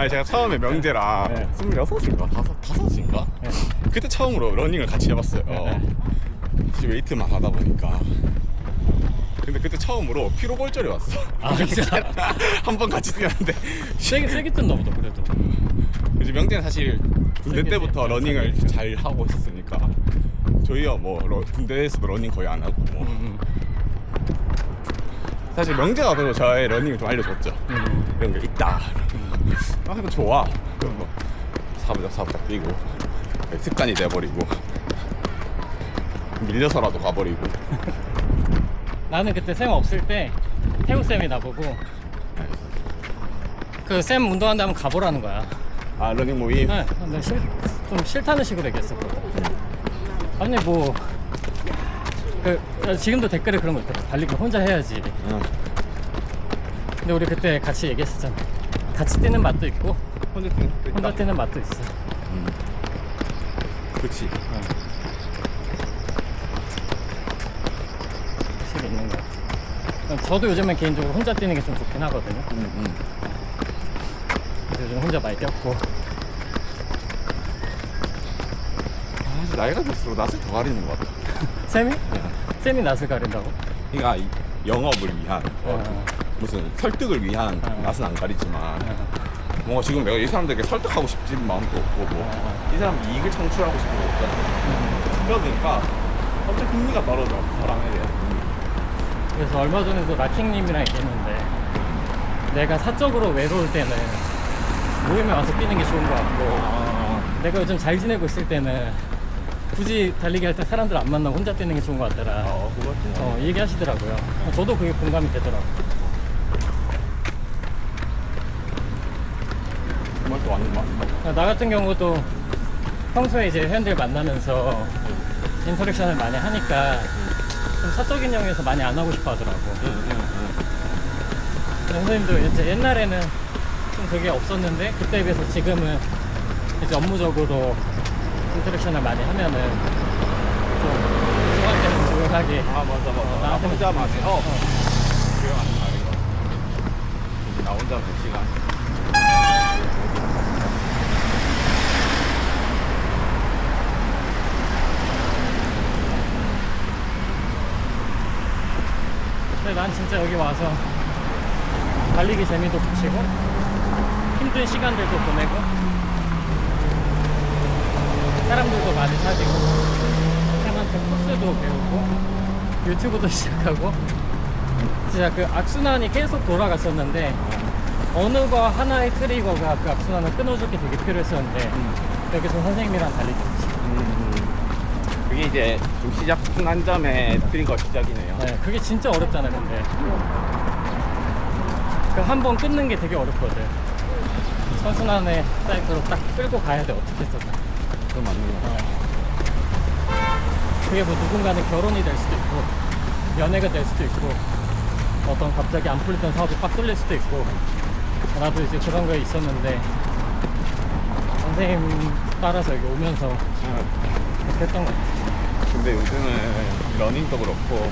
아니 제가 처음에 명재랑 네. 26인가? 5인가? 네. 그때 처음으로 러닝을 같이 해봤어요. 혹시 웨이트만 하다 보니까. 근데 그때 처음으로 피로 골절이 왔어. 아, 진짜? 한 번 같이 뛰었는데 세게 뜬다 보다 그래도. 이제 명재는 사실 군대 세게 때부터 뛰었죠. 러닝을 잘 하고 있었으니까 저희야 뭐 군대에서도 러닝 거의 안 하고 뭐. 사실 명재가 그래도 저의 러닝을 좀 알려줬죠. 이런 게 있다. 아 이거 좋아. 그럼 뭐 사부작 뛰고 습관이 돼버리고 밀려서라도 가버리고. 나는 그때 쌤 없을 때 태우 쌤이 나보고 그 쌤 운동한다면 가보라는 거야. 아 러닝 모임. 네, 근데 좀 싫다는 식으로 얘기했었거든. 아니 뭐 지금도 댓글에 그런 거 있더라. 달리기 혼자 해야지. 근데 우리 그때 같이 얘기했었잖아. 같이 뛰는 맛도 있고 혼자 뛰는 맛도 있어. 그치. 확실히 있는 것 같아. 저도 요즘엔 개인적으로 혼자 뛰는 게 좀 좋긴 하거든요. 그래서 요즘 혼자 많이 뛰었고. 아, 나이가 들수록 낯을 더 가리는 것 같아. 쌤이? 쌤이 낯을 가린다고? 그러니까 이 영업을 위한 무슨 설득을 위한 낯은 안 가리지만 뭔가 지금 내가 이 사람들에게 설득하고 싶은 마음도 없고 뭐 이 사람 이익을 창출하고 싶은 거 없잖아. 그러니까 갑자기 흥미가 떨어져 사람에 대한. 그래서 얼마 전에도 라킹님이랑 얘기했는데 내가 사적으로 외로울 때는 모임에 와서 뛰는 게 좋은 것 같고 내가 요즘 잘 지내고 있을 때는 굳이 달리기 할 때 사람들 안 만나고 혼자 뛰는 게 좋은 것 같더라. 얘기하시더라고요. 저도 그게 공감이 되더라고요. 정말 또 아닌 말. 나 같은 경우도 평소에 이제 회원들 만나면서 인터랙션을 많이 하니까 좀 사적인 영역에서 많이 안 하고 싶어 하더라고. 선생님도 이제 옛날에는 좀 그게 없었는데 그때에 비해서 지금은 이제 업무적으로 인터랙션을 많이 하면은 좀 조용할 때는 조용하게. 아 맞아. 나 혼자만 해. 조용하는 말이야. 나 혼자 몇 시간. 근데 난 진짜 여기 와서 달리기 재미도 붙이고 힘든 시간들도 보내고 사람들도 많이 사귀고 쌤한테 코스도 배우고 유튜브도 시작하고 진짜 그 악순환이 계속 돌아갔었는데 어느 거 하나의 트리거가 그 악순환을 끊어줄 게 되게 필요했었는데 여기서 선생님이랑 달리기 그게 이제 좀 시작 한 점의 트리거 시작이네요. 네, 그게 진짜 어렵잖아요. 근데 그 한 번 끊는 게 되게 어렵거든. 선순환의 사이클로 딱 끌고 가야 돼. 어떻게 해서 그건 맞는 거 같아. 그게 뭐 누군가는 결혼이 될 수도 있고 연애가 될 수도 있고 어떤 갑자기 안 풀리던 사업이 빡 뚫릴 수도 있고 나도 이제 그런 거 있었는데 선생님 따라서 여기 오면서 그렇게 했던 것 같아. 근데 요즘은 러닝도 그렇고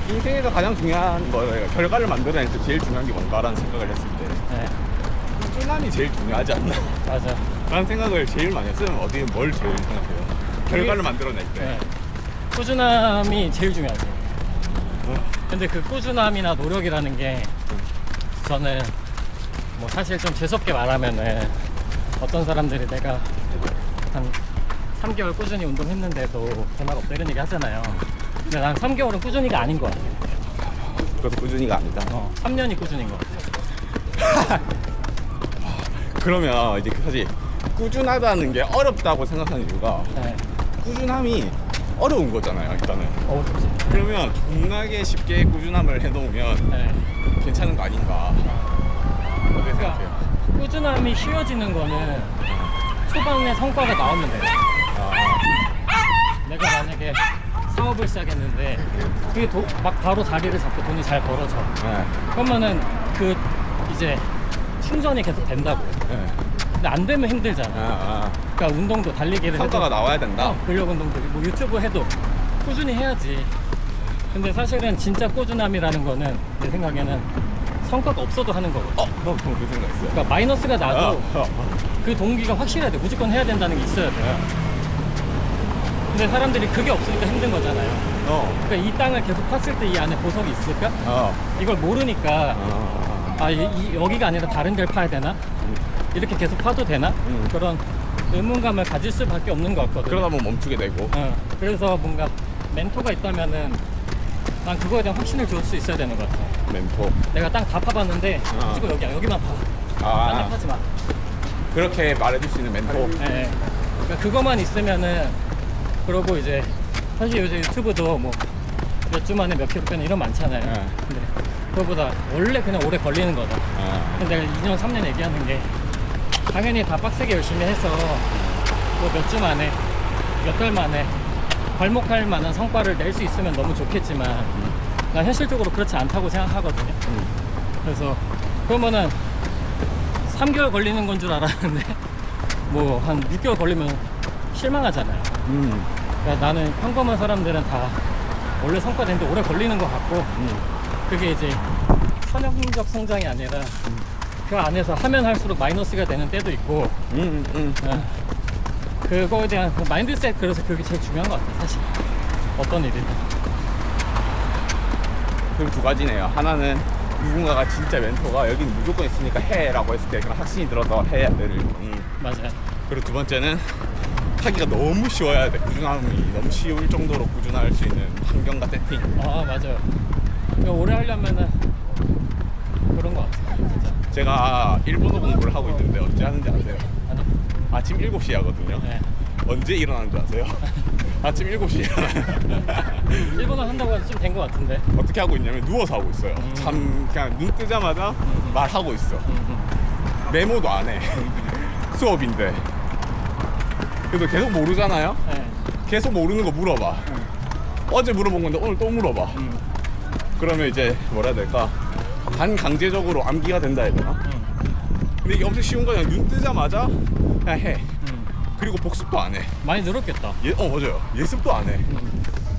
인생에서 가장 중요한 거예요. 결과를 만들어낼 때 제일 중요한 게 뭔가라는 생각을 했을 때 네, 꾸준함이 제일 중요하지 않나 맞아. 라는 생각을 제일 많이 했어요. 어디에 뭘 제일 생각해요? 결과를 만들어낼 때. 네. 꾸준함이 제일 중요하지. 근데 그 꾸준함이나 노력이라는 게 저는 뭐 사실 좀 재수없게 말하면은 어떤 사람들이 내가 한 3개월 꾸준히 운동했는데도 그 말 없다 이런 얘기 하잖아요. 근데 난 3개월은 꾸준히가 아닌 것 같아. 그것도 꾸준히가 아니다. 3년이 꾸준인 것 같아. 그러면 이제 사실 꾸준하다는 게 어렵다고 생각하는 이유가 네. 꾸준함이 어려운 거잖아요. 일단은. 그렇지. 그러면 존나게 쉽게 꾸준함을 해놓으면 네. 괜찮은 거 아닌가 어떻게 생각해요? 꾸준함이 쉬워지는 거는 초반에 성과가 나오면 돼요. 내가 만약에 사업을 시작했는데 그게 막 바로 자리를 잡고 돈이 잘 벌어져. 네. 그러면은 그 이제 충전이 계속 된다고. 네. 근데 안 되면 힘들잖아. 그러니까 운동도 달리기를 성과가 해도 나와야 된다. 근력 운동도 뭐 유튜브 해도 꾸준히 해야지. 근데 사실은 진짜 꾸준함이라는 거는 내 생각에는 성과가 없어도 하는 거거든. 너 방금 그 생각했어요. 그러니까 마이너스가 나도 어. 그 동기가 확실해야 돼. 무조건 해야 된다는 게 있어야 돼. 근데 사람들이 그게 없으니까 힘든 거잖아요. 그러니까 이 땅을 계속 팠을 때 이 안에 보석이 있을까? 이걸 모르니까 여기가 아니라 다른 데를 파야 되나? 이렇게 계속 파도 되나? 그런 의문감을 가질 수밖에 없는 것 같거든. 그러다 보면 멈추게 되고. 그래서 뭔가 멘토가 있다면은 난 그거에 대한 확신을 줄 수 있어야 되는 것 같아. 멘토. 내가 땅 다 파봤는데 무조건 여기만 파. 딴 데 파지 마. 그렇게 말해줄 수 있는 멘토. 네. 그러니까 그거만 있으면은, 그러고 이제 사실 요즘 유튜브도 뭐 몇 주 만에 몇 킬로 빼는 이런 많잖아요. 근데 그거보다 원래 그냥 오래 걸리는 거다. 근데 내가 2년 3년 얘기하는 게 당연히 다 빡세게 열심히 해서 뭐 몇 주 만에 몇 달 만에 괄목할 만한 성과를 낼 수 있으면 너무 좋겠지만 난 현실적으로 그렇지 않다고 생각하거든요. 그래서 그러면은 3개월 걸리는 건 줄 알았는데 뭐 한 6개월 걸리면 실망하잖아요. 그러니까 나는 평범한 사람들은 다 원래 성과 내는데 오래 걸리는 것 같고 그게 이제 선형적 성장이 아니라 그 안에서 하면 할수록 마이너스가 되는 때도 있고 그거에 대한 그 마인드셋, 그래서 그게 제일 중요한 것 같아요. 사실 어떤 일이든. 그리고 두 가지네요. 하나는 누군가가 진짜 멘토가 여기는 무조건 있으니까 해라고 했을 때 그런 확신이 들어서 해야 될. 맞아요. 그리고 두 번째는 하기가 너무 쉬워야 돼. 꾸준함이 너무 쉬울 정도로 꾸준할 수 있는 환경과 세팅. 맞아요. 그러니까 오래 하려면은 그런 것 같아요. 진짜. 제가 일본어 공부를 하고 있는데 언제 하는지 아세요? 아니, 아침 7시에 하거든요. 네. 언제 일어나는 줄 아세요? 아침 7시에 일어나요. 일본어 한다고 해서 좀 된 것 같은데. 어떻게 하고 있냐면 누워서 하고 있어요. 그냥 눈 뜨자마자 말하고 있어. 메모도 안 해. 수업인데. 그래서 계속 모르잖아요? 네. 계속 모르는 거 물어봐. 어제 물어본 건데 오늘 또 물어봐. 그러면 이제 뭐라 해야 될까? 반강제적으로 암기가 된다 해야 되나? 근데 이게 엄청 쉬운 거야. 눈 뜨자마자 그냥 해. 그리고 복습도 안 해. 많이 늘었겠다. 맞아요. 예습도 안 해.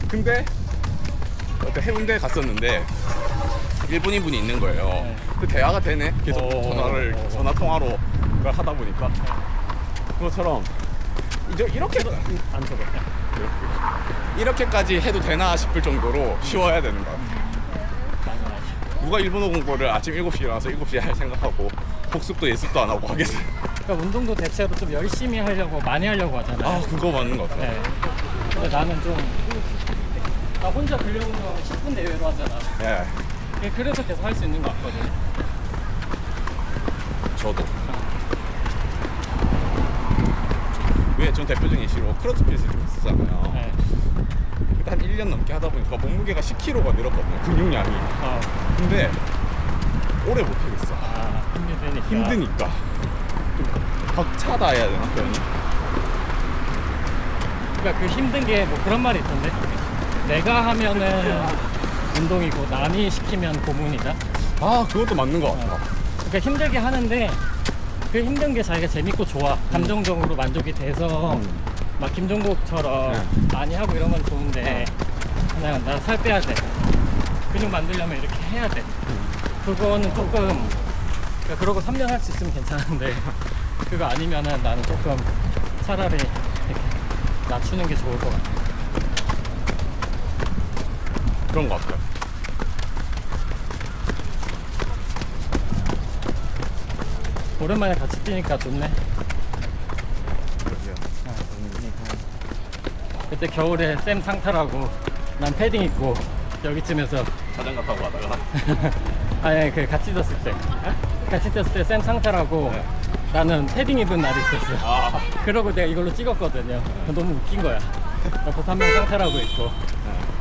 근데 그때 해운대 갔었는데 일본인 분이 있는 거예요. 네. 근데 대화가 되네. 계속 전화 통화로 그걸 하다 보니까 그것처럼 이제 이렇게도 안 적어. 이렇게까지 해도 되나 싶을 정도로 쉬워야 되는 것 같아요. 누가 일본어 공부를 아침 7시에 일어나서 7시에 할 생각하고 복습도 예습도 안 하고 하겠어요. 그러니까 운동도 대체로 좀 열심히 하려고 많이 하려고 하잖아요. 그거 맞는 것 같아요. 네. 근데 나는 좀 나 혼자 근력 운동하면 10분 내외로 하잖아. 예, 그래서 계속 할 수 있는 것 같거든요. 저도. 왜 전 대표적인 예시로 크로스핏을 좀 했었잖아요. 네. 한 1년 넘게 하다 보니까 몸무게가 10kg가 늘었거든요. 근육량이. 근데 오래 못 하겠어. 힘드니까. 좀 벅차다 해야 되나 표현이? 그러니까 그 힘든 게 뭐 그런 말이 있던데. 내가 하면은 운동이고 남이 시키면 고문이다. 그것도 맞는 것 같아. 그러니까 힘들게 하는데 그 힘든 게 자기가 재밌고 좋아. 감정적으로 만족이 돼서 막 김종국처럼 많이 하고 이런 건 좋은데 그냥 나 살 빼야 돼. 근육 만들려면 이렇게 해야 돼. 그거는 조금 그러니까 그러고 3년 할 수 있으면 괜찮은데 그거 아니면은 나는 조금 차라리 이렇게 낮추는 게 좋을 것 같아. 그런 것 같아요. 오랜만에 같이 뛰니까 좋네. 그러게요. 그때 겨울에 쌤 상탈하고 난 패딩 입고 여기쯤에서 자전거 타고 가다가 아니 그 같이 떴을 때 같이 떴을 때 쌤 상탈하고 나는 패딩 입은 날이 있었어. 그러고 내가 이걸로 찍었거든요. 너무 웃긴 거야. 옆에서 한 명 상탈하고 있고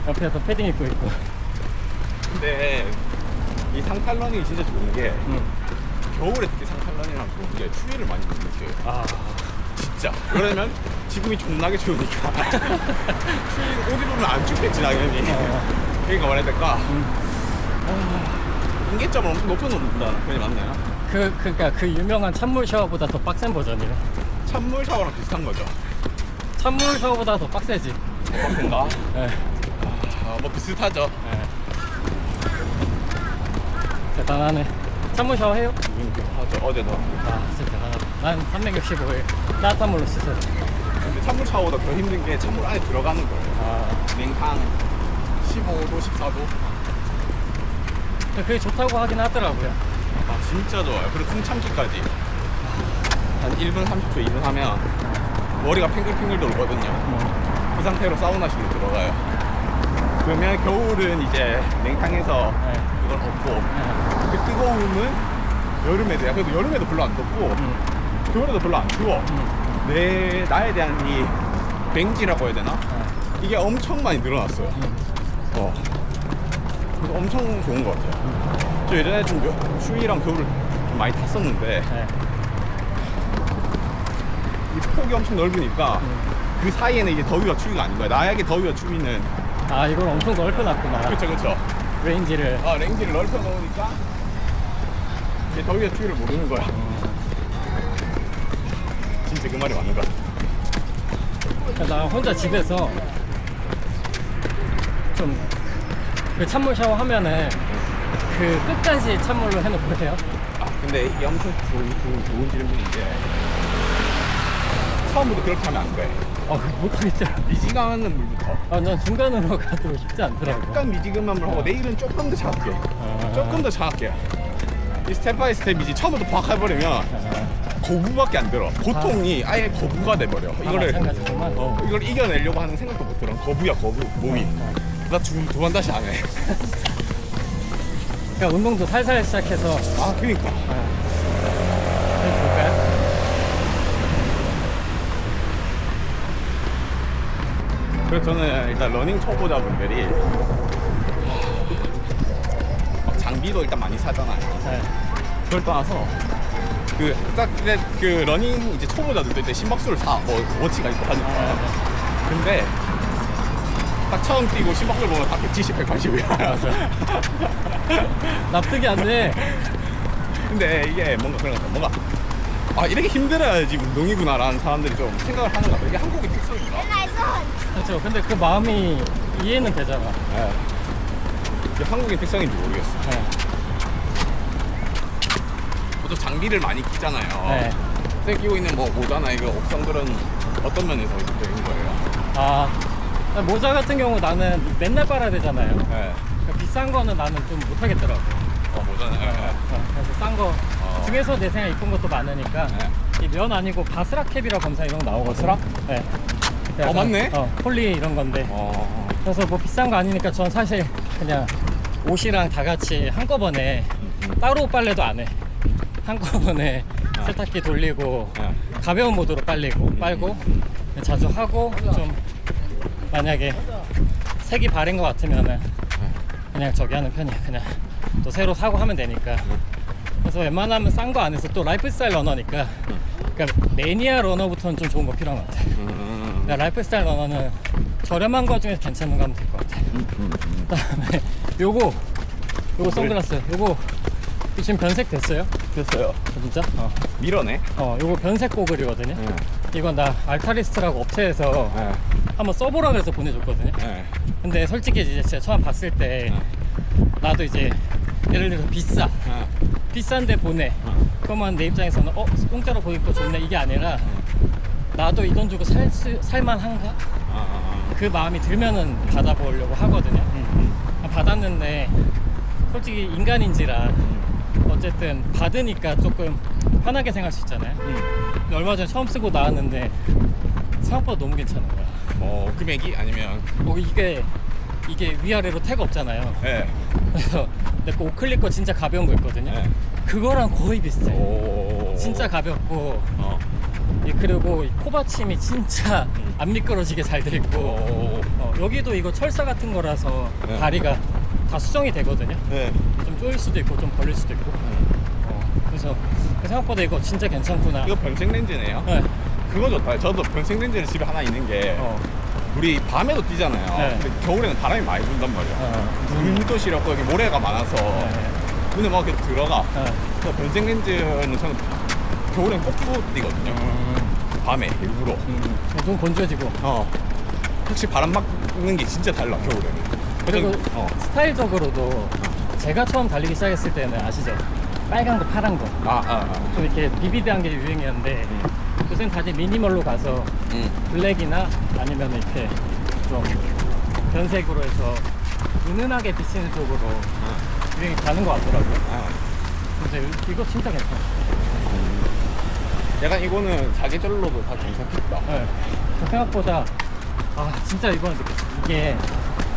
옆에서 패딩 입고 있고. 근데 이 상탈러닝이 진짜 좋은 게 겨울에 특히 상탈러닝이랑 좋은 게 추위를 많이 못 느껴요. 진짜. 왜냐면 지금이 존나게 추우니까 추위 옷 입으면 안 춥겠지 당연히. 그러니까 뭐라 해야 될까? 인계점을 엄청 높여놓는다. 그게 맞나요? 그러니까 그 유명한 찬물 샤워보다 더 빡센 버전이래. 찬물 샤워랑 비슷한 거죠. 찬물 샤워보다 더 빡세지. 빡센가? 네. 뭐 비슷하죠. 네. 간단하네. 찬물 샤워해요? 어제도. 아 진짜 대단하다. 난 365일 따뜻한 물로 씻어요. 근데 찬물 샤워보다 더 힘든 게 찬물 안에 들어가는 거예요. 아 냉탕 15도, 14도. 그게 좋다고 하긴 하더라고요. 아 진짜 좋아요. 그리고 숨 참기까지 한 1분 30초 2분 하면 머리가 팽글팽글 돌거든요. 그 상태로 사우나실로 들어가요. 그러면 겨울은 이제 냉탕에서 네. 그걸 얻고 그 뜨거움은 여름에도 그래도 여름에도 별로 안 덥고 겨울에도 별로 안 추워. 나에 대한 이 뱅지라고 해야 되나? 이게 엄청 많이 늘어났어요. 그래서 엄청 좋은 것 같아요. 저 예전에 좀 추위랑 겨울을 좀 많이 탔었는데 네. 이 폭이 엄청 넓으니까 그 사이에는 이게 더위와 추위가 아닌 거야. 나에게 더위와 추위는 아 이걸 엄청 넓혀놨구나. 그렇죠. 레인지를. 렌즈를 넓혀 놓으니까 이제 더위와 추위를 모르는 거야. 진짜 그 말이 맞는 것 같아. 나 혼자 집에서 좀 그 찬물 샤워하면은 그 끝까지 찬물로 해놓고 해요. 근데 이게 엄청 좋은 질문인 게 처음부터 그렇게 하면 안 돼. 못하겠죠. 미지근한 물부터 난 중간으로 가도 쉽지 않더라고. 약간 미지근한 물 하고 내일은 조금 더 차갑게 조금 더 차갑게 이 스텝 바이 스텝이지. 처음부터 팍 해버리면 거부밖에 안 들어. 고통이 아예 거부가 돼버려. 마찬가지구만. 이걸 이겨내려고 하는 생각도 못 들어. 거부야 거부 몸이. 나 두 번 다시 안 해. 그러니까 운동도 살살 시작해서 그니까 해볼까요? 그래서 저는 일단 러닝 초보자분들이 막 장비도 일단 많이 사잖아요. 네. 그걸 떠나서 그 러닝 이제 초보자들도 이제 심박수를 워치가 있고 하니까. 근데 딱 처음 뛰고 심박수를 보면 다 170, 180이야. 납득이 안 돼. 근데 이게 뭔가 그런 것 같아. 뭔가 이렇게 힘들어야지 운동이구나라는 사람들이 좀 생각을 하는 것 같아. 이게 한국의 특성인가? 그렇죠. 근데 그 마음이 이해는 되잖아. 네. 이게 한국의 특성인지 모르겠어. 네. 저도 장비를 많이 끼잖아요. 네. 제가 끼고 있는 모자나 이거 옥상들은 어떤 면에서 이렇게 되는 거예요? 모자 같은 경우 나는 맨날 빨아야 되잖아요. 네. 그러니까 비싼 거는 나는 좀 못하겠더라고. 모자는. 네. 그래서 싼 거 중에서 내 생각에 이쁜 것도 많으니까 이 면 아니고 바스락캡이라고 검사 이런 거 나오거든요. 바스락? 네. 맞네. 폴리 이런 건데. 그래서 뭐 비싼 거 아니니까 전 사실 그냥 옷이랑 다 같이 한꺼번에 따로 빨래도 안 해. 한꺼번에 세탁기 돌리고 가벼운 모드로 빨고 자주 하고 좀 만약에 색이 바른 것 같으면은 그냥 저기 하는 편이야. 그냥 또 새로 사고 하면 되니까. 그래서 웬만하면 싼 거 안 해서 또 라이프스타일 러너니까 그러니까 매니아 러너부터는 좀 좋은 거 필요한 것 같아. 그러니까 라이프스타일 러너는 저렴한 거 중에서 괜찮은 거 하면 될 것 같아. 그다음에 요거 선글라스 요거 지금 변색 됐어요? 됐어요. 진짜? 밀어내. 요거 변색 고글이거든요. 이건 나 알타리스트라고 업체에서 한번 써보라 그래서 보내줬거든요. 근데 솔직히 이제 제가 처음 봤을 때 나도 이제 예를 들어서 비싼데 보내. 그러면 내 입장에서는 공짜로 보니까 좋네 이게 아니라 나도 이 돈 주고 살만한가? 그 마음이 들면은 받아보려고 하거든요. 받았는데 솔직히 인간인지라 어쨌든 받으니까 조금 편하게 생각할 수 있잖아요. 근데 얼마 전에 처음 쓰고 나왔는데 생각보다 너무 괜찮은 거야. 금액이 아니면 이게 위아래로 태가 없잖아요. 네. 그래서 내 거 오클릭 거 진짜 가벼운 거 있거든요. 그거랑 거의 비슷해. 진짜 가볍고 그리고 이 코받침이 진짜 안 미끄러지게 잘 돼 있고 여기도 이거 철사 같은 거라서 다리가 다 수정이 되거든요. 좀 조일 수도 있고 좀 벌릴 수도 있고. 그래서 생각보다 이거 진짜 괜찮구나. 이거 변색 렌즈네요. 네. 그거 좋다. 저도 변색 렌즈를 집에 하나 있는 게 우리 밤에도 뛰잖아요. 근데 겨울에는 바람이 많이 분단 말이야. 눈도 시렵고 여기 모래가 많아서 눈에 막 이렇게 들어가. 그래서 변색 렌즈는 저는 겨울엔 꼭 끼고 뛰거든요. 밤에 일부러. 좀 건조해지고. 혹시 바람 막는 게 진짜 달라 겨울에는. 그리고 스타일적으로도 제가 처음 달리기 시작했을 때는 아시죠? 빨간 거, 파란 거. 좀 이렇게 비비드한 게 유행이었는데 요새는 다들 미니멀로 가서 블랙이나 아니면 이렇게 좀 변색으로 해서 은은하게 비치는 쪽으로 유행이 가는 것 같더라고요. 근데 이거 진짜 괜찮아요. 약간 이거는 사계절로도 다 괜찮겠다. 네. 저 생각보다 진짜 이건 이게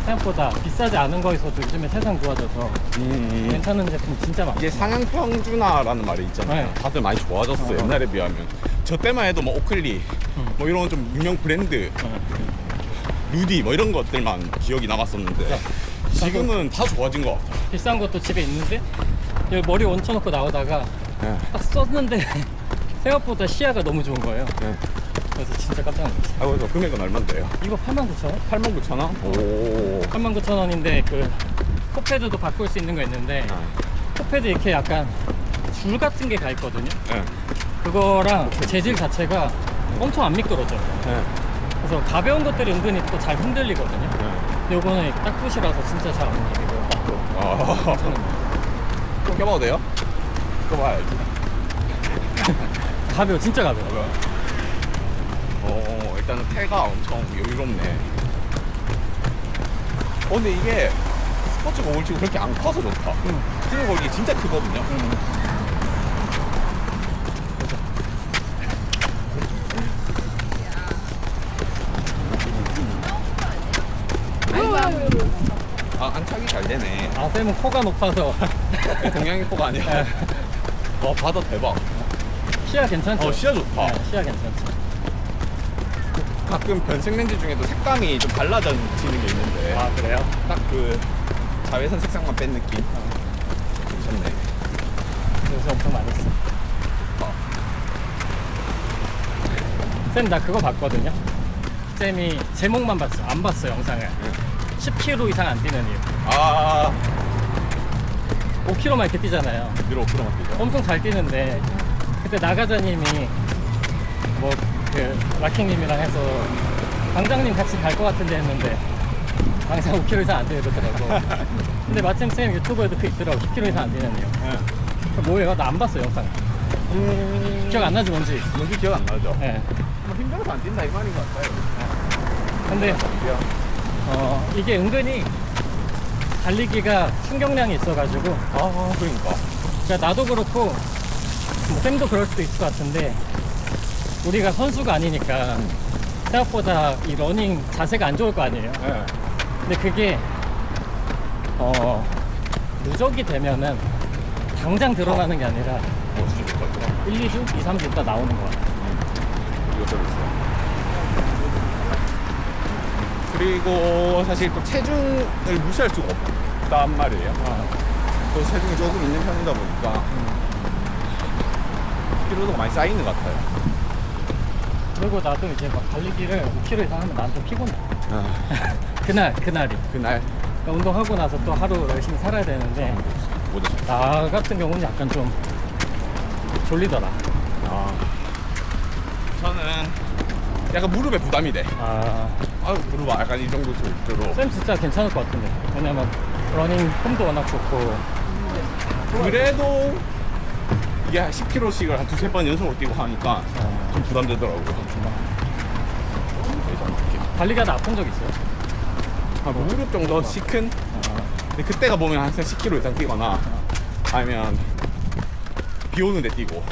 생각보다 비싸지 않은 거에서도 요즘에 세상 좋아져서 괜찮은 제품 진짜 많아요. 이게 상향 평준화라는 말이 있잖아요. 네. 다들 많이 좋아졌어요. 옛날에 비하면. 저 때만 해도 뭐 오클리, 뭐 이런 좀 유명 브랜드, 루디 뭐 이런 것들만 기억이 남았었는데 지금은 다 좋아진 것 같아요. 비싼 것도 집에 있는데 여기 머리 얹혀놓고 나오다가 네. 딱 썼는데 생각보다 시야가 너무 좋은 거예요. 네. 그래서 진짜 깜짝 놀랐어요. 아, 그래서 금액은 얼마인데요? 이거 89,000원? 89,000원? 오. 89,000원인데 그 코패드도 바꿀 수 있는 거 있는데 코패드 이렇게 약간 줄 같은 게 가 있거든요. 네. 그거랑 그 재질 자체가 엄청 안 미끄러져요. 네. 그래서 가벼운 것들이 은근히 또 잘 흔들리거든요. 네. 근데 이거는 딱 끝이라서 진짜 잘 안 움직이고 아. 또 껴봐도 돼요? 껴봐야지. 가벼워, 진짜 가벼워. 일단은 태가 엄청 여유롭네. 근데 이게 스포츠 거울 치고 그렇게 안 커서 좋다. 스포츠 거울이 진짜 크거든요. 안착이 잘 되네. 쌤은 코가 높아서 동양인 코가 아니야. 와, 바다 대박. 시야 괜찮죠? 시야 좋다. 네, 시야 괜찮죠. 가끔 변색 렌즈 중에도 색감이 좀 달라지는 게 있는데 그래요? 딱 그 자외선 색상만 뺀 느낌. 괜찮네. 그래서 엄청 많이 써. 쌤, 나 그거 봤거든요. 쌤이 제목만 봤어. 안 봤어, 영상을. 10km 이상 안 뛰는 이유. 5km만 이렇게 뛰잖아요. 뒤로 오프로만 뛰죠. 엄청 잘 뛰는데 그때 나가자님이 뭐 그 락킹님이랑 해서 방장님 같이 갈 것 같은데 했는데 항상 5km 이상 안 뛰더라고. 근데 마침 쌤 유튜브에도 그 있더라고. 10km 이상 안 뛰는 이유. 뭐예요? 나 안 봤어 영상. 기억 안 나지 뭔지. 뭔지 기억 안 나죠? 네. 뭐 힘들어서 안 뛴다 이 말인 것 같아요. 근데 이게 은근히 달리기가 충격량이 있어가지고 그러니까. 그러니까 나도 그렇고 뭐 쌤도 그럴 수도 있을 것 같은데 우리가 선수가 아니니까 생각보다 이 러닝 자세가 안 좋을 거 아니에요. 네. 근데 그게 누적이 되면은 당장 들어가는 게 아니라 진짜 좋다. 1, 2주, 2, 3주 있다 나오는 거야. 이거 서비스. 그리고 사실 또 체중을 무시할 수가 없단 말이에요. 또 체중이 조금 있는 편이다 보니까 피로도가 많이 쌓이는 것 같아요. 그리고 나도 이제 막 달리기를 5km 이상 하면 난 좀 피곤해. 그날이. 그날 그러니까 운동하고 나서 또 하루 열심히 살아야 되는데 모자. 나 같은 경우는 약간 좀 졸리더라. 저는 약간 무릎에 부담이 돼. 무릎 약간 이 정도 정도로. 쌤 진짜 괜찮을 것 같은데. 왜냐면 러닝 폼도 워낙 좋고. 그래도 이게 10km씩을 한 두세 번 연속으로 뛰고 하니까 좀 부담되더라고요. 달리기하다 아픈 적 있어요? 무릎 정도 시큰? 근데 그때가 보면 항상 10km 이상 뛰거나 아니면 비 오는 데 뛰고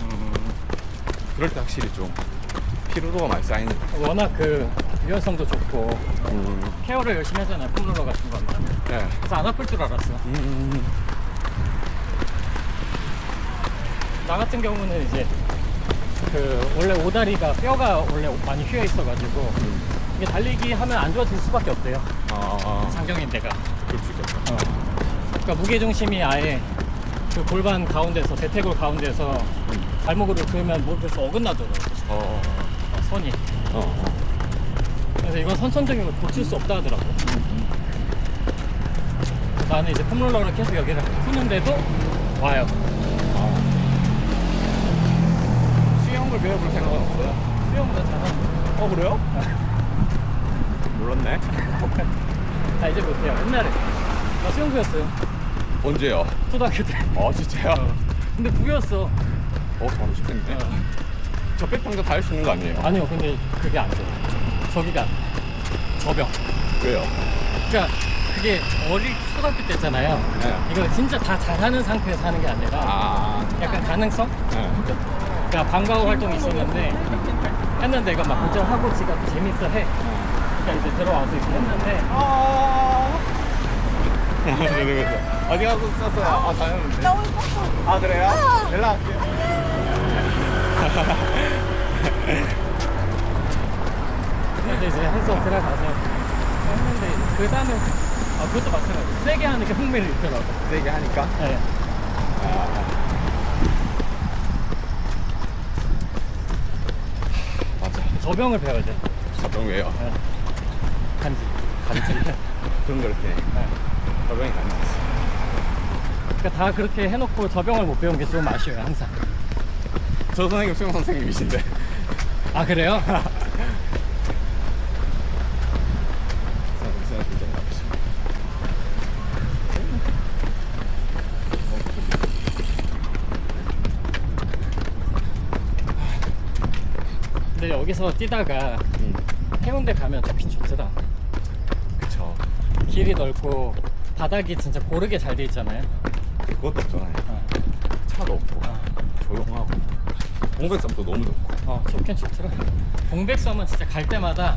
그럴 때 확실히 좀 피로도가 많이 쌓이는 것 같아요. 워낙 그 유연성도 좋고 케어를 열심히 하잖아요. 폼롤러 같은 거는. 네. 그래서 안 아플 줄 알았어. 나 같은 경우는 이제 그 원래 오다리가 뼈가 원래 많이 휘어 있어가지고 이게 달리기 하면 안 좋아질 수밖에 없대요. 상경인대가. 그럴 수 있겠다. 그러니까 무게 중심이 아예 그 골반 가운데서 대퇴골 가운데서 발목으로 들면 목에서 어긋나더라고. 선이. 그래서 이건 선천적으로 고칠 수 없다 하더라고. 나는 이제 폼롤러를 계속 여기를 푸는데도 와요. 수영을 배워볼 생각은 없어요? 수영보다 잘하고. 그래요? 몰랐네. 나 이제 못해요. 옛날에 나 수영 배웠어요. 언제요? 초등학교 때. 아 진짜요? 근데 구겼어. 바로 좋겠네. 저 백탕도 다 할 수 있는 거 아니에요? 아니요, 근데 그게 안 돼. 저기가 안 돼. 저병. 왜요? 그러니까 그게 어릴 초등학교 때잖아요. 네. 이거 진짜 다 잘하는 상태에서 하는 게 아니라 아, 약간 가능성? 네. 그러니까 방과후 활동이 있었는데 했는데 이거 막 고정하고 지가 또 재밌어 해. 그러니까 이제 들어와서 이렇게 했는데 어디 가고 있었어요? 아, 다녔는데. 나 오늘 꼭 아, 그래요? 연락할게요. 근데 이제 해서 들어가서 했는데 그 다음에 그것도 마찬가지. 세게 하는 게 흥미를 있더라고. 세게 하니까. 네. 맞아. 저병을 배워야 돼. 저병 왜요? 네. 간지. 간지. 그런 거 이렇게. 네. 저병이 간지. 그러니까 다 그렇게 해놓고 저병을 못 배운 게 좀 아쉬워요 항상. 저 선생님 수영 선생님이신데. 아 그래요? 수영 선생님 나쁘시. 근데 여기서 뛰다가 해운대 가면 좋긴 좋더라. 그쵸. 길이 넓고 바닥이 진짜 고르게 잘 돼 있잖아요. 그것도 없잖아요. 어. 차도 없고. 조용하고. 공백섬도 너무 좋고. 좋긴 좋더라. 동백섬은 진짜 갈 때마다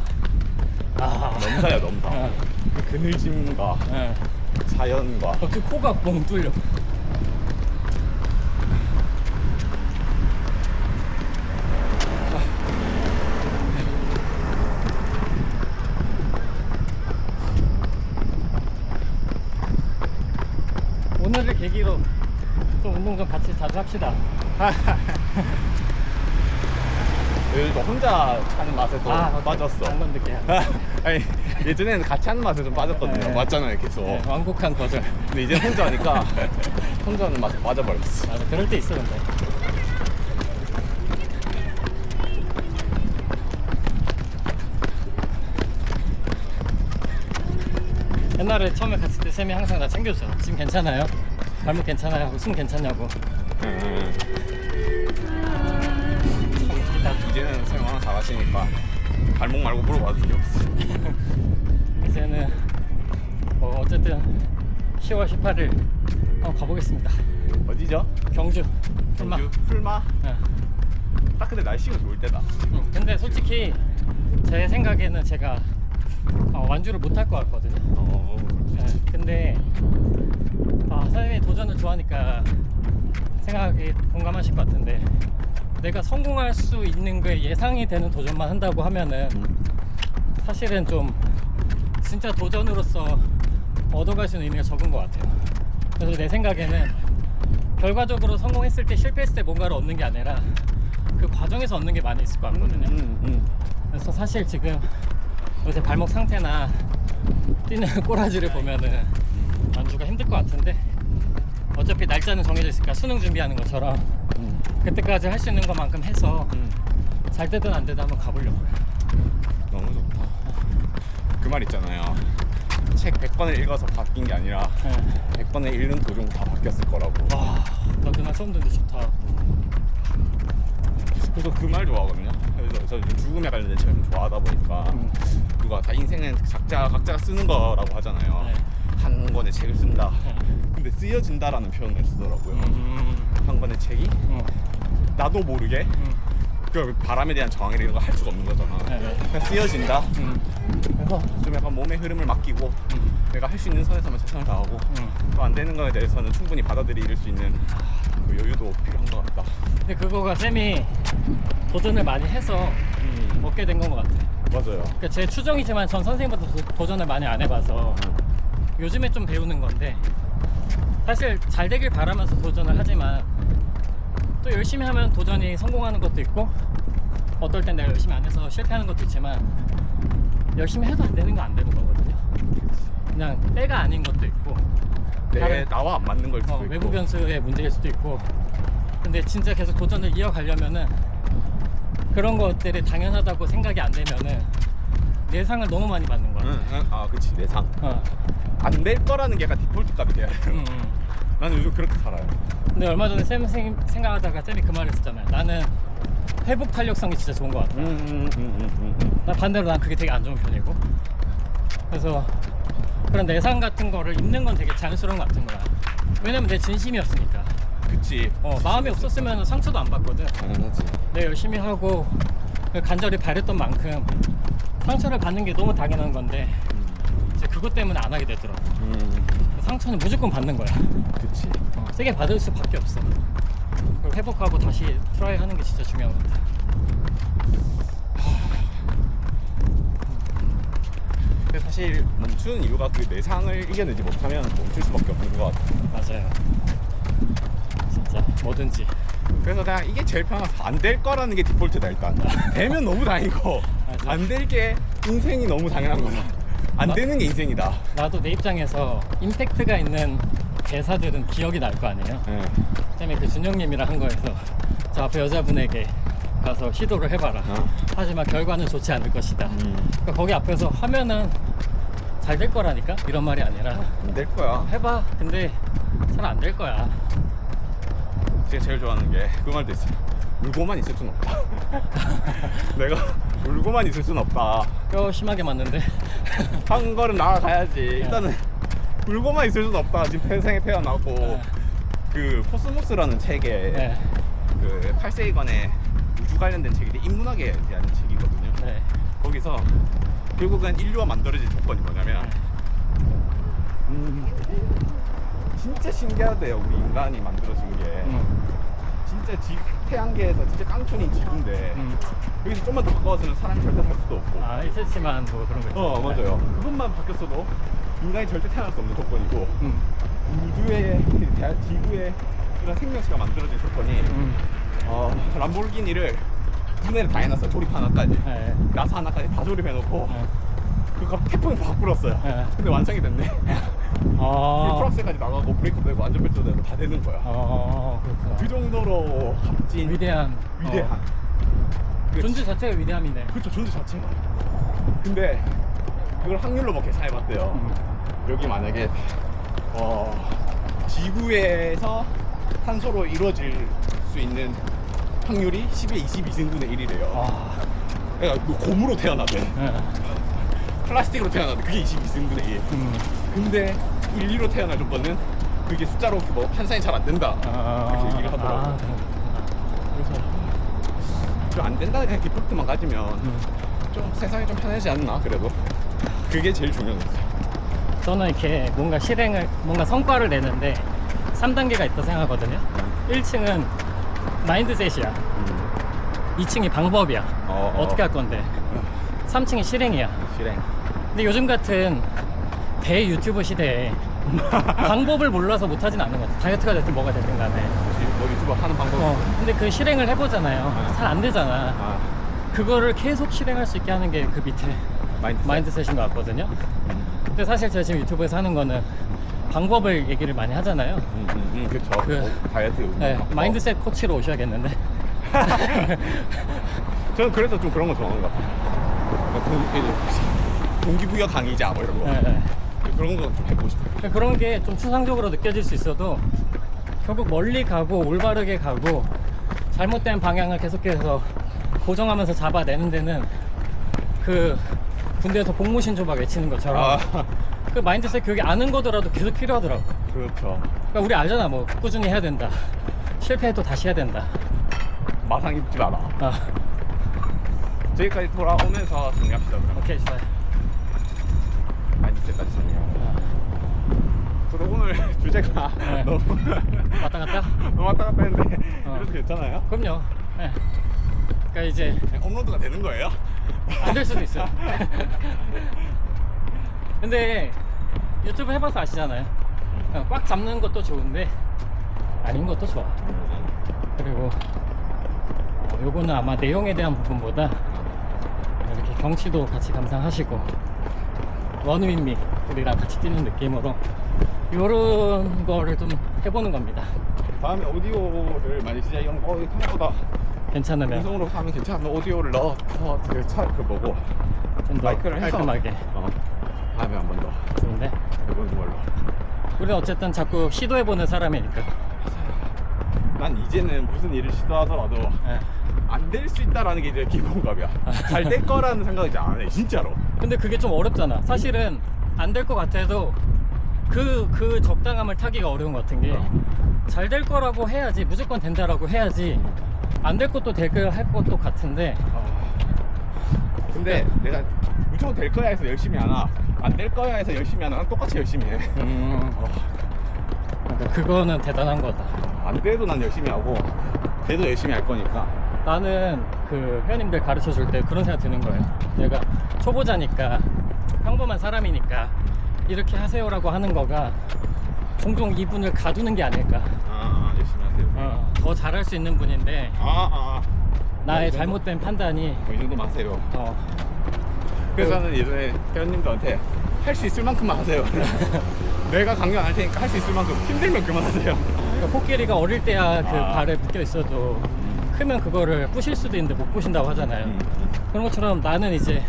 넘사야, 넘사. 그 그늘짐과 자연과. 그 코가 뻥 뚫려. 오늘을 계기로 또 운동 좀 같이 자주 합시다. 요즘 혼자 하는 맛에 또 빠졌어. 안 건들게. 아니, 예전에는 같이 하는 맛에 좀 빠졌거든요. 네. 맞잖아요, 계속. 네, 완곡한 거절. 근데 이제 혼자 하니까 혼자 하는 맛에 빠져버렸어. 맞아, 그럴 때 있어 근데. 옛날에 처음에 갔을 때 쌤이 항상 나 챙겨줬어. 지금 괜찮아요? 발목 괜찮아요? 하고 숨 괜찮냐고. 참 웃기다. 이제는 사용 하나 잘하시니까 발목 말고 물어봐도 게 없어. 이제는 어쨌든 10월 18일 한번 가보겠습니다. 어디죠? 경주 풀마. 경주 풀마? 네. 딱 근데 날씨가 좋을 때다. 근데 솔직히 제 생각에는 제가 완주를 못 할 것 같거든요. 네, 근데 선생님이 도전을 좋아하니까 생각이 공감하실 것 같은데, 내가 성공할 수 있는 게 예상이 되는 도전만 한다고 하면은 사실은 좀 진짜 도전으로서 얻어갈 수 있는 의미가 적은 것 같아요. 그래서 내 생각에는 결과적으로 성공했을 때, 실패했을 때 뭔가를 얻는 게 아니라 그 과정에서 얻는 게 많이 있을 것 같거든요. 그래서 사실 지금 요새 발목 상태나 뛰는 꼬라지를 보면은 완주가 힘들 것 같은데, 어차피 날짜는 정해져 있으니까 수능 준비하는 것처럼 그때까지 할 수 있는 것만큼 해서 잘 되든 안 되든 한번 가보려고요. 너무 좋다. 그 말 있잖아요. 책 100권을 읽어서 바뀐 게 아니라 100권을 읽는 도중 다 바뀌었을 거라고. 와, 나 그 말 처음 듣는데 좋다. 저도 그 말 좋아하거든요. 그래서 저 요즘 죽음에 관련된 책 좀 좋아하다 보니까 그거 다 인생은 각자가 쓰는 거라고 하잖아요. 네. 한 권의 책을 쓴다. 근데 쓰여진다라는 표현을 쓰더라고요. 한 권의 책이 나도 모르게 그 바람에 대한 저항이나 이런 거 할 수가 없는 거잖아. 네. 그냥 쓰여진다. 그래서 좀 약간 몸의 흐름을 맡기고 내가 할 수 있는 선에서만 최선을 다하고 또 안 되는 거에 대해서는 충분히 받아들일 수 있는 그 여유도 필요한 것 같다. 근데 그거가 쌤이 도전을 많이 해서 얻게 된 건 것 같아요. 맞아요. 그러니까 제 추정이지만 전 선생님보다 도전을 많이 안 해봐서 요즘에 좀 배우는 건데, 사실 잘 되길 바라면서 도전을 하지만 또 열심히 하면 도전이 성공하는 것도 있고, 어떨 땐 내가 열심히 안 해서 실패하는 것도 있지만 열심히 해도 안 되는 거 안 되는 거거든요. 그냥 때가 아닌 것도 있고, 나와 안 맞는 걸 수도 있고. 외부 변수의 문제일 수도 있고. 근데 진짜 계속 도전을 이어가려면은 그런 것들이 당연하다고 생각이 안 되면은 예상을 너무 많이 받는 거야. 아, 그치, 내상. 어. 안 될 거라는 게 약간 디폴트 값이 돼야 돼요. 나는 요즘 그렇게 살아요. 근데 얼마 전에 쌤 생각하다가 쌤이 그 말 했었잖아요. 나는 회복 탄력성이 진짜 좋은 것 같다. 나 반대로 난 그게 되게 안 좋은 편이고. 그래서 그런 내상 같은 거를 입는 건 되게 자연스러운 것 같은 거야. 왜냐면 내 진심이었으니까. 그치. 마음이 없었으면 상처도 안 받거든. 당연하지. 내가 열심히 하고 간절히 바랬던 만큼 상처를 받는 게 너무 당연한 건데 이제 그것 때문에 안 하게 되더라고. 상처는 무조건 받는 거야. 그치. 세게 받을 수밖에 없어. 그걸 회복하고 다시 트라이 하는 게 진짜 중요한 것 같아. 근데 사실 멈추는 이유가 그 내상을 이겨내지 못하면 멈출 수밖에 없는 것 같아. 맞아요. 진짜 뭐든지. 그래서 그냥 이게 제일 편하다. 안 될 거라는 게 디폴트다 일단. 되면 너무 다행이고 맞아. 안 될 게 인생이 너무 당연한 거다. 안 되는 게 인생이다. 나도 내 입장에서 임팩트가 있는 대사들은 기억이 날 거 아니에요. 그다음에 그 준영님이랑 한 거에서 저 앞에 여자분에게 가서 시도를 해봐라. 하지만 결과는 좋지 않을 것이다. 그러니까 거기 앞에서 하면은 잘 될 거라니까 이런 말이 아니라 안 될 거야. 해봐. 근데 잘 안 될 거야. 제가 제일 좋아하는 게 그 말도 있어. 울고만 있을 순 없다. 내가 울고만 있을 순 없다. 뼈 심하게 맞는데. 한 걸음 나아가야지. 일단은 울고만 있을 순 없다. 지금 태생에 태어나고 그 코스모스라는 책에 네. 그 8세기관의 우주 관련된 책인데 인문학에 대한 책이거든요. 네. 거기서 결국은 인류가 만들어진 조건이 뭐냐면 진짜 신기하대요. 우리 인간이 만들어진 게 진짜 태양계에서 진짜 깡촌인 지구인데 여기서 좀만 더 가까워서는 사람이 절대 살 수도 없고 아, 일세치만 뭐 그런 거 있죠. 맞아요. 그것만 바뀌었어도 인간이 절대 태어날 수 없는 조건이고 우주의 지구의 이런 생명체가 만들어진 조건이 람보르기니를 분해를 다 해놨어요. 조립 하나까지. 네. 나사 하나까지 다 조립해놓고 네. 그거 태풍이 확 불었어요. 네. 근데 완성이 됐네. 프락스까지 나가고 브레이크도 되고 안전벨트도 되고 다 되는 거야. 그렇구나. 그 정도로 값진 위대한. 그 존재 자체가 위대함이네. 그렇죠. 존재 자체가. 근데 이걸 확률로 뭐 계산해봤대요. 여기 만약에 지구에서 탄소로 이루어질 수 있는 확률이 10의 22승분의 1이래요. 그러니까 고무로 태어나대. 플라스틱으로 태어나대. 그게 22승분의 1. 근데 1, 2로 태어날 조건은 그게 숫자로 뭐 환산이 잘 안 된다. 그렇게 얘기를 하더라고요. 그래서 좀 안 된다 그냥 디폴트만 가지면 좀 세상이 좀 편해지지 않나 그래도. 그게 제일 중요한 거죠. 저는 이렇게 뭔가 뭔가 성과를 내는데 3단계가 있다 생각하거든요. 1층은 마인드셋이야. 2층이 방법이야. 어떻게 할 건데. 3층이 실행이야. 실행. 근데 요즘 같은 대유튜버 시대에 방법을 몰라서 못하진 않는 것 같아. 다이어트가 됐든 뭐가 됐든 간에. 뭐 유튜브 하는 방법. 근데 그 실행을 해보잖아요. 잘 안 되잖아. 그거를 계속 실행할 수 있게 하는 게 그 밑에 마인드셋인 것 같거든요. 근데 사실 제가 지금 유튜브에서 하는 거는 방법을 얘기를 많이 하잖아요. 그렇죠. 다이어트. 네, 마인드셋 코치로 오셔야겠는데. 저는 그래서 좀 그런 거 좋아하는 것 같아요. 동기부여 강의자 뭐 이런 거. 네. 그런 거 좀 해보고 싶어요. 그런 게 좀 추상적으로 느껴질 수 있어도 결국 멀리 가고 올바르게 가고 잘못된 방향을 계속해서 고정하면서 잡아내는 데는 그 군대에서 복무신조 막 외치는 것처럼 그 마인드셋 교육이 아는 거더라도 계속 필요하더라고. 그렇죠. 그러니까 우리 알잖아. 뭐 꾸준히 해야 된다. 실패해도 다시 해야 된다. 마상 입지 마라. 저기까지 돌아오면서 정리합시다. 그럼. 오케이, 좋아요. 마인드셋까지 정리하고. 저도 오늘 주제가 네. 너무 왔다 갔다? 너무 왔다 갔다 했는데 이래도 괜찮아요? 그럼요. 네. 그러니까 이제 업로드가 되는 거예요? 안 될 수도 있어요. 근데 유튜브 해봐서 아시잖아요. 그냥 꽉 잡는 것도 좋은데 아닌 것도 좋아. 그리고 요거는 아마 내용에 대한 부분보다 이렇게 경치도 같이 감상하시고 원윈미 우리랑 같이 뛰는 느낌으로 요런 거를 좀 해보는 겁니다. 다음에 오디오를 많이 진짜 이런 거 생각보다 괜찮으면 방송으로 하면 괜찮으면 오디오를 넣어서 그 뭐고 좀 더 마이크를 해서 깔끔하게 다음에 한 번 더 좋은데? 해보는 걸로. 우리는 어쨌든 자꾸 시도해보는 사람이니까. 난 이제는 무슨 일을 시도하더라도 예. 안 될 수 있다라는 게 이제 기본값이야. 잘 될 거라는 생각을 이제 안 해, 진짜로. 근데 그게 좀 어렵잖아. 사실은 안 될 것 같아도 그 적당함을 타기가 어려운 것 같은 게 잘 될 거라고 해야지, 무조건 된다라고 해야지 안 될 것도 되게 할 것도 같은데. 근데 내가 무조건 될 거야 해서 열심히 하나, 안 될 거야 해서 열심히 하나, 난 똑같이 열심히 해. 그러니까 그거는 대단한 거다. 안 돼도 난 열심히 하고, 돼도 열심히 할 거니까. 나는 그 회원님들 가르쳐 줄 때 그런 생각 드는 거예요. 내가 초보자니까, 평범한 사람이니까 이렇게 하세요라고 하는 거가 종종 이분을 가두는 게 아닐까. 열심히 하세요. 더 잘할 수 있는 분인데 나의 잘못된 판단이 이 정도만 하세요. 어, 그래서 저는 예전에 회원님들한테 할 수 있을 만큼만 하세요. 내가 강요 안 할 테니까 할 수 있을 만큼, 힘들면 그만하세요. 그러니까 코끼리가 어릴 때야 그 발에 묶여 있어도 크면 그거를 부실 수도 있는데 못 부신다고 하잖아요. 그런 것처럼 나는 이제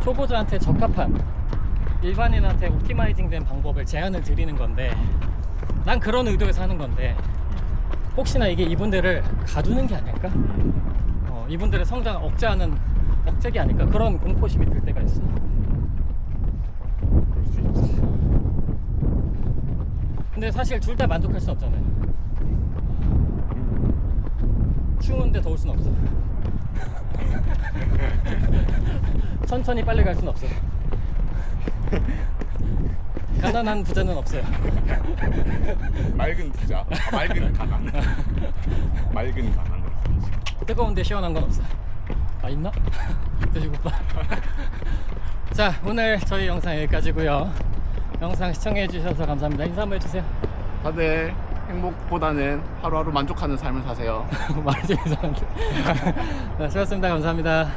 초보자한테 적합한, 일반인한테 옵티마이징 된 방법을 제안을 드리는 건데, 난 그런 의도에서 하는 건데 혹시나 이게 이분들을 가두는 게 아닐까? 이분들의 성장을 억제하는 억제기 아닐까? 그런 공포심이 들 때가 있어. 그럴 수 있지. 근데 사실 둘 다 만족할 순 없잖아요. 추운데 더울 순 없어. 천천히 빨리 갈 순 없어. 가난한 부자는 없어요. 맑은 부자, 맑은 가난. 맑은 가난으로. 뜨거운데 시원한 건 없어. 아, 있나? 돼지국밥. 자, 오늘 저희 영상 여기까지고요. 영상 시청해 주셔서 감사합니다. 인사 한번 해주세요. 다들 행복보다는 하루하루 만족하는 삶을 사세요. 말이 좀 이상한데. 네, 수고하셨습니다. 감사합니다.